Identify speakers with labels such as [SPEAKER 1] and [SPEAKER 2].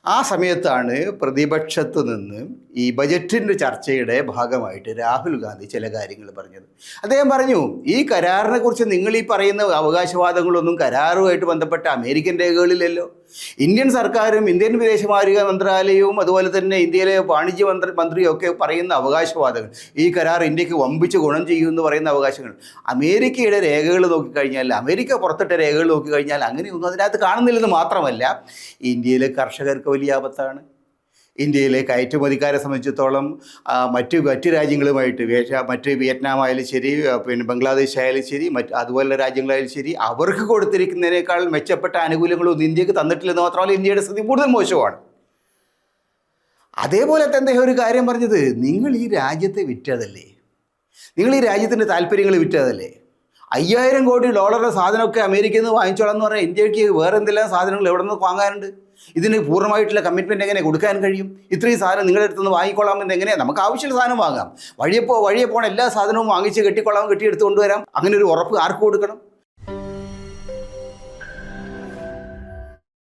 [SPEAKER 1] ആ സമയത്താണ് പ്രതിപക്ഷത്ത് നിന്ന് ഈ ബജറ്റിൻ്റെ ചർച്ചയുടെ ഭാഗമായിട്ട് രാഹുൽ ഗാന്ധി ചില കാര്യങ്ങൾ പറഞ്ഞത്. അദ്ദേഹം പറഞ്ഞു, ഈ കരാറിനെ കുറിച്ച് നിങ്ങൾ ഈ പറയുന്ന അവകാശവാദങ്ങളൊന്നും കരാറുമായിട്ട് ബന്ധപ്പെട്ട അമേരിക്കൻ രേഖകളിലല്ലോ. ഇന്ത്യൻ സർക്കാരും ഇന്ത്യൻ വിദേശകാര്യ മന്ത്രാലയവും അതുപോലെ തന്നെ ഇന്ത്യയിലെ വാണിജ്യ മന്ത്രിയും ഒക്കെ പറയുന്ന അവകാശവാദങ്ങൾ, ഈ കരാർ ഇന്ത്യക്ക് വമ്പിച്ച് ഗുണം ചെയ്യുമെന്ന് പറയുന്ന അവകാശങ്ങൾ, അമേരിക്കയുടെ രേഖകൾ നോക്കിക്കഴിഞ്ഞാൽ, അമേരിക്ക പുറത്തിട്ട രേഖകൾ നോക്കിക്കഴിഞ്ഞാൽ അങ്ങനെയൊന്നും അതിനകത്ത് കാണുന്നില്ലെന്ന് മാത്രമല്ല, ഇന്ത്യയിലെ കർഷകർക്ക് വലിയ ആപത്താണ്. ഇന്ത്യയിലെ കയറ്റുമതിക്കാരെ സംബന്ധിച്ചിടത്തോളം മറ്റ് രാജ്യങ്ങളുമായിട്ട് മറ്റ് വിയറ്റ്നാം ആയാലും ശരി, പിന്നെ ബംഗ്ലാദേശ് ആയാലും ശരി, അതുപോലുള്ള രാജ്യങ്ങളായാലും ശരി, അവർക്ക് കൊടുത്തിരിക്കുന്നതിനേക്കാൾ മെച്ചപ്പെട്ട ആനുകൂല്യങ്ങളൊന്നും ഇന്ത്യക്ക് തന്നിട്ടില്ലെന്ന് മാത്രമല്ല, ഇന്ത്യയുടെ സ്ഥിതി കൂടുതൽ മോശമാണ്. അതേപോലെ തന്നെ ഒരു കാര്യം പറഞ്ഞത്, നിങ്ങൾ ഈ രാജ്യത്തെ വിറ്റതല്ലേ, നിങ്ങൾ ഈ രാജ്യത്തിൻ്റെ താല്പര്യങ്ങൾ വിറ്റതല്ലേ. 5000 കോടി ഡോളറുടെ സാധനമൊക്കെ അമേരിക്കയിൽ നിന്ന് വാങ്ങിച്ചോളാം എന്ന് പറഞ്ഞാൽ ഇന്ത്യക്ക് വേറെ എന്തെല്ലാം സാധനങ്ങൾ എവിടെ നിന്ന് വാങ്ങാനുണ്ട്? ഇതിന് പൂർണ്ണമായിട്ടുള്ള കമ്മിറ്റ്മെൻറ്റ് എങ്ങനെ കൊടുക്കാൻ കഴിയും? ഇത്രയും സാധനം നിങ്ങളുടെ അടുത്ത് നിന്ന് വാങ്ങിക്കൊള്ളാമെന്ന് എങ്ങനെയാണ്? നമുക്ക് ആവശ്യമുള്ള സാധനം വാങ്ങാം, വഴിയെ പോണ എല്ലാ സാധനവും വാങ്ങിച്ച് കെട്ടിക്കൊള്ളാം, കെട്ടിയെടുത്ത് കൊണ്ടുവരാം. അങ്ങനെ ഒരു ഉറപ്പ് ആർക്ക് കൊടുക്കണം?